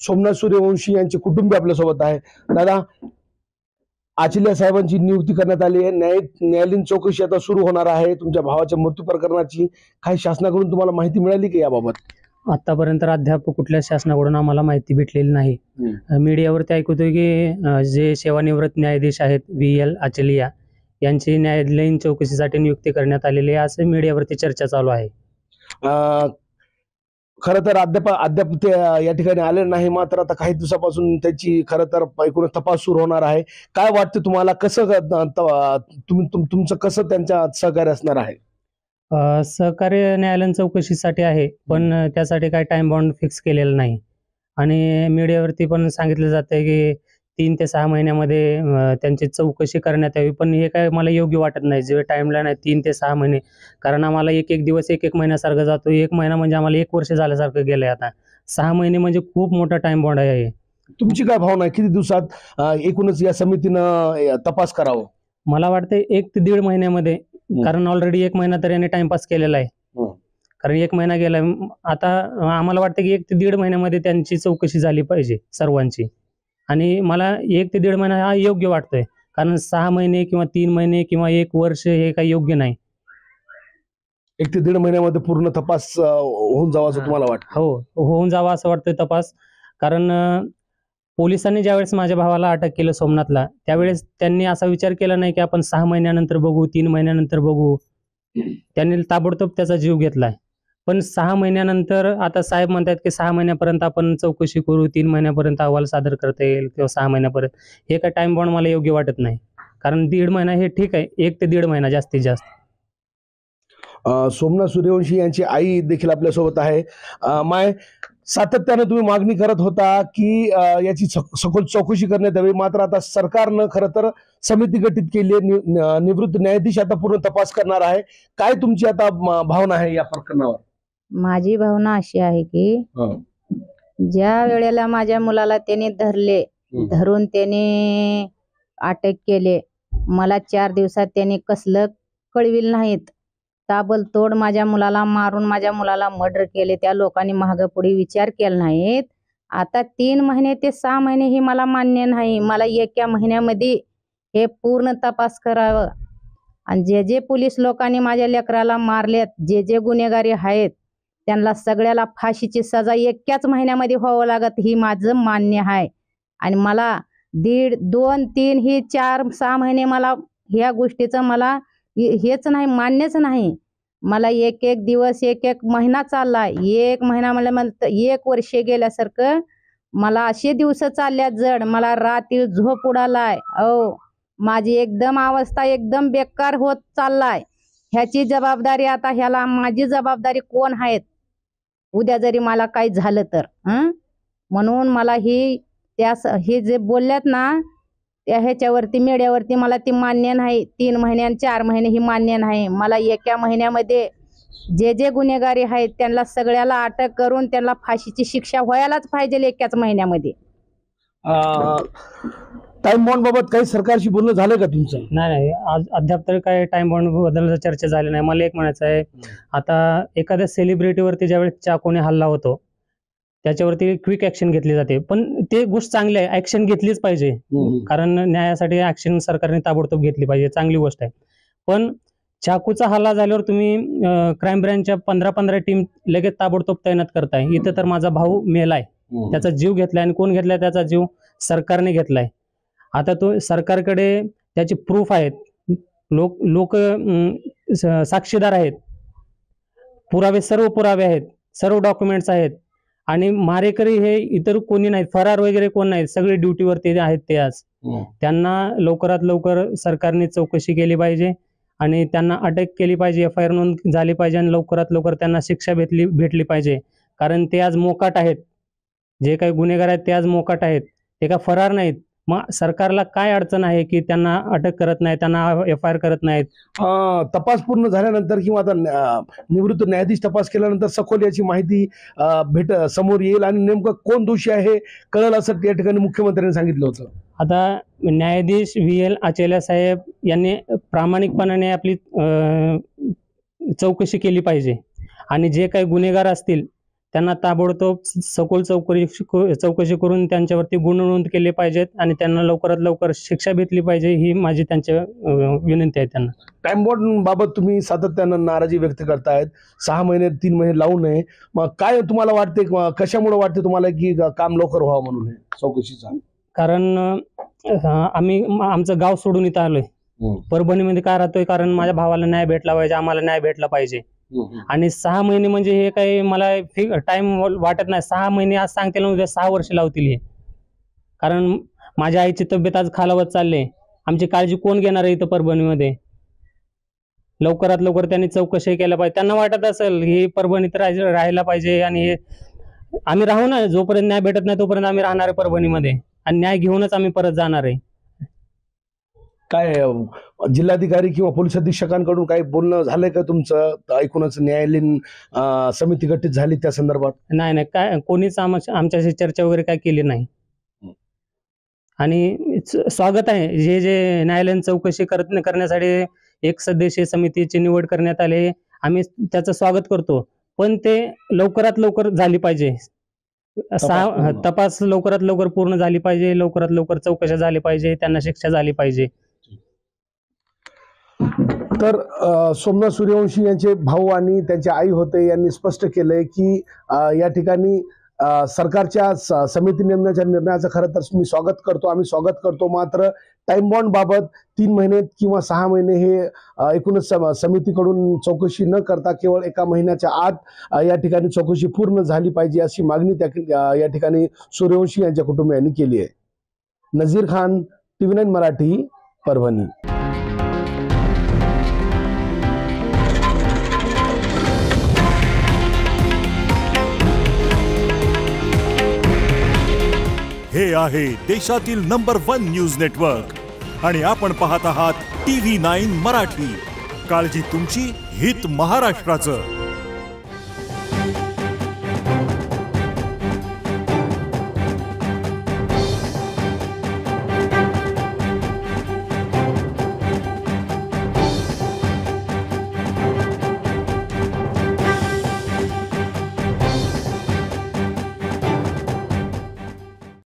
सोमनाथ सूर्यवंशी यांचे कुटुंबीय आपल्यासोबत आहे. दादा, आचल्या साहेबांची नियुक्ती करण्यात आली आहे. न्यायालयीन चौकशी आता सुरू होणार आहे तुमच्या भावाच्या मृत्यू प्रकरणाची. काही शासनाकडून तुम्हाला माहिती मिळाली की याबाबत? आतापर्यंत अद्याप कुठल्या शासनाकडून आम्हाला माहिती भेटलेली नाही. मीडियावरती ऐकतोय की जे सेवानिवृत्त न्यायाधीश आहेत VL आचलिया यांची न्यायालयीन चौकशीसाठी नियुक्ती करण्यात आलेली आहे, असं मीडियावरती चर्चा चालू आहे. खरं तर अद्याप ते या ठिकाणी आले नाही, मात्र आता काही दिवसापासून त्याची खरं तर एकूण तपास सुरू होणार आहे. काय वाटतं तुम्हाला, कसं तुमचं कसं त्यांच्या सहकार्य असणार आहे? सहकार्य न्यायालयीन चौकशीसाठी आहे, पण त्यासाठी काही टाइम बाउंड फिक्स केलेला नाही. आणि मीडियावरती पण सांगितलं जातंय की 3 ते 6 महिन्यामध्ये त्यांची चौकशी करण्यात यावी, पण हे काय मला योग्य वाटत नाही. जे टाइमलाईन आहे 3 ते 6 महिने, कारण आम्हाला एक एक दिवस एक महिन्यासारखं जातो. 1 महिना म्हणजे आम्हाला 1 वर्ष झाल्यासारखं गेलंय. आता 6 महिने म्हणजे खूप मोठा टाइम बाउंड आहे. तुमची काय भावना आहे, किती दिवसात एकूणच या समितीनं तपास करावं? मला वाटतं 1 ते 1.5 महिन्यामध्ये, कारण ऑलरेडी 1 महिना तर याने टाइमपास केलेला आहे. कारण 1 महिना गेलाय. आता आम्हाला वाटतं की 1 ते 1.5 महिन्यामध्ये त्यांची चौकशी झाली पाहिजे सर्वांची. आणि मला 1 ते 1.5 महिना हा योग्य वाटतोय, कारण 6 महिने किंवा 3 महिने किंवा 1 वर्ष हे काही योग्य नाही. 1 ते 1.5 महिन्यामध्ये पूर्ण तपास होऊन जावा असं तुम्हाला वाटतं? हो, होऊन जावा असं वाटतंय तपास. कारण पोलिसांनी ज्यावेळेस माझ्या भावाला अटक केलं सोमनाथला, त्यावेळेस त्यांनी असा विचार केला नाही की आपण 6 महिन्यानंतर बघू, 3 महिन्यानंतर बघू. त्यांनी ताबडतोब त्याचा जीव घेतलाय. पण 6 महिन्यानंतर आता साहेब म्हणतात की 6 महिन्यापर्यंत आपण चौकशी करू, 3 महिन्यापर्यंत अहवाल सादर करता येईल किंवा 6 महिन्यापर्यंत. हे काय टाइम बाउंड मला योग्य वाटत नाही, कारण 1.5 महिना हे ठीक आहे, 1 ते 1.5 महिना जास्तीत जास्त. सोमनाथ सूर्यवंशी यांची आई देखील आपल्यासोबत आहे. माय, सातत्याने तुम्ही मागणी करत होता की याची सखोल चौकशी करण्यात यावी, मात्र आता सरकारनं खरं तर समिती गठीत केली आहे. निवृत्त न्यायाधीश आता पूर्ण तपास करणार आहे. काय तुमची आता भावना आहे या प्रकरणावर? माझी भावना अशी आहे की ज्या वेळेला माझ्या मुलाला त्याने धरून त्याने अटक केले, मला 4 दिवसात त्याने कसलं कळविल नाहीत. ताबडतोड माझ्या मुलाला मारून माझ्या मुलाला मर्डर केले. त्या लोकांनी मागं पुढे विचार केला नाहीत. आता 3 महिने ते 6 महिने ही मला मान्य नाही. मला 1 महिन्यामध्ये हे पूर्ण तपास करावं. आणि जे जे पोलीस लोकांनी माझ्या लेकराला मारलेत, जे जे गुन्हेगारी आहेत, त्यांना सगळ्याला फाशीची सजा 1 महिन्यामध्ये व्हावं लागत, ही माझं मान्य आहे. आणि मला 1.5, 2, 3 ही 4-6 महिने मला ह्या गोष्टीचं मला हेच नाही, मान्यच नाही. मला 1 दिवस 1 महिना चाललाय. 1 महिना म्हणलं 1 वर्ष गेल्यासारखं मला असे दिवस चालल्यात जड. मला रात्री झोप उडालाय. माझी एकदम अवस्था एकदम बेकार होत चाललाय. ह्याची जबाबदारी आता ह्याला माझी जबाबदारी कोण आहेत उद्या जरी मला काही झालं तर? म्हणून मला हे जे बोलल्यात ना त्या ह्याच्यावरती मीडियावरती मला ती मान्य नाही. 3 महिने आणि 4 महिने ही मान्य नाही. मला 1 महिन्यामध्ये जे जे गुन्हेगारी आहेत त्यांना सगळ्याला अटक करून त्यांना फाशीची शिक्षा व्हायलाच पाहिजे 1 महिन्यामध्ये. टाइम बॉन्ड बाबत काही सरकारशी बोलणं झालं का तुमचं? नाही, आज अद्याप तरी काही टाइम बाउंड बद्दल चर्चा झाली नाही. मला एक म्हणायचं आहे, आता एखाद्या सेलिब्रिटीवरती ज्यावेळेस चाकूने हल्ला होतो त्याच्यावरती क्विक ऍक्शन घेतली जाते, पण ते गोष्ट चांगली आहे, ऍक्शन घेतलीच पाहिजे. कारण न्यायासाठी ऍक्शन सरकारने ताबडतोब घेतली पाहिजे, चांगली गोष्ट आहे. पण चाकूचा हल्ला झाल्यावर तुम्ही क्राईम ब्रँचच्या 15 टीम लगेच ताबडतोब तैनात करताय. इथं तर माझा भाऊ मेलाय, त्याचा जीव घेतलाय. आणि कोण घेतलाय त्याचा जीव? सरकारने घेतलाय. आता तो सरकारकडे त्याची प्रूफ आहेत, लोक साक्षीदार आहेत, सर्व पुरावे आहेत, सर्व डॉक्युमेंट्स आहेत. आणि मारेकरी हे इतर कोणी नाहीत, फरार वगैरे कोण नाहीत, सगळे ड्युटीवरती आहेत ते आज. त्यांना लवकरात लवकर सरकारने चौकशी केली पाहिजे आणि त्यांना अटक केली पाहिजे, FIR नोंद झाली पाहिजे आणि लवकरात लवकर त्यांना शिक्षा भेटली पाहिजे. कारण ते आज मोकाट आहेत, जे काही गुन्हेगार आहेत ते आज मोकाट आहेत, ते काय फरार नाहीत. मग सरकारला काय अडचण आहे की त्यांना अटक करत नाही, त्यांना FIR करत नाहीत? तपास पूर्ण झाल्यानंतर किंवा आता निवृत्त न्यायाधीश तपास केल्यानंतर सखोल याची माहिती समोर येईल आणि नेमकं कोण दोषी आहे कळलं असं या ठिकाणी मुख्यमंत्र्यांनी सांगितलं होतं. आता न्यायाधीश VL आचल्या साहेब यांनी प्रामाणिकपणाने आपली चौकशी केली पाहिजे आणि जे काही गुन्हेगार असतील त्यांना ताबडतोब सखोल चौकशी करून त्यांच्यावरती गुन्हे नोंद केले पाहिजेत आणि त्यांना लवकरात लवकर शिक्षा भेटली पाहिजे, ही माझी त्यांच्या विनंती आहे त्यांना. टाइम बॉन्ड बाबत तुम्ही सातत्यानं नाराजी व्यक्त करतायत. 6 महिने 3 महिने लावू नये. मग काय तुम्हाला वाटते, कशामुळे वाटते तुम्हाला की काम लवकर व्हावं म्हणून हे चौकशीचा? कारण आम्ही आमचं गाव सोडून इथं आलोय. परभणीमध्ये काय राहतोय, कारण माझ्या भावाला न्याय भेटला पाहिजे, आम्हाला न्याय भेटला पाहिजे. आणि 6 महिने म्हणजे हे काही मला टाइम वाटत नाही. 6 महिने आज सांगतील, उद्या 6 वर्ष लावतील हे. कारण माझ्या आईची तब्येत आज खालावत चालली. आमची काळजी कोण घेणार आहे इथं परभणीमध्ये? लवकरात लवकर त्यांनी चौकशी केल्या पाहिजे. त्यांना वाटत असेल ही परभणीत राहायला पाहिजे आणि हे आम्ही राहू ना, जोपर्यंत न्याय भेटत नाही तोपर्यंत आम्ही राहणार आहे परभणीमध्ये आणि न्याय घेऊनच आम्ही परत जाणार आहे. काय जिल्हाधिकारी किंवा पोलीस अधीक्षकांकडून काही बोलणं झालंय का तुमचं? ऐकूनच न्यायालयीन समिती गठीत झाली त्या संदर्भात? नाही, काय कोणीच आमच्याशी चर्चा वगैरे काय केली नाही. आणि स्वागत आहे जे न्यायालयीन चौकशी करण्यासाठी एक सदस्यीय समितीची निवड करण्यात आली. आम्ही त्याचं स्वागत करतो, पण ते लवकरात लवकर झाली पाहिजे. तपास लवकरात लवकर पूर्ण झाली पाहिजे, लवकरात लवकर चौकशा झाली पाहिजे, त्यांना शिक्षा झाली पाहिजे. तर सोमनाथ सूर्यवंशी यांचे भाऊ आणि त्यांच्या आई होते यांनी स्पष्ट केलंय की या ठिकाणी सरकारच्या समिती नेमण्याच्या निर्णयाचं खरं तर मी स्वागत करतो, आम्ही स्वागत करतो. मात्र टाइम बॉन्ड बाबत 3 महिने किंवा 6 महिने हे एकूणच समितीकडून चौकशी न करता केवळ 1 महिन्याच्या आत या ठिकाणी चौकशी पूर्ण झाली पाहिजे अशी मागणी या ठिकाणी सूर्यवंशी यांच्या कुटुंबियांनी केली आहे. नजीर खान, TV9 मराठी, परभणी. हे आहे देशातील नंबर 1 न्यूज नेटवर्क आणि आपण पाहत आहात TV9 मराठी. काळजी तुमची, हित महाराष्ट्राचं.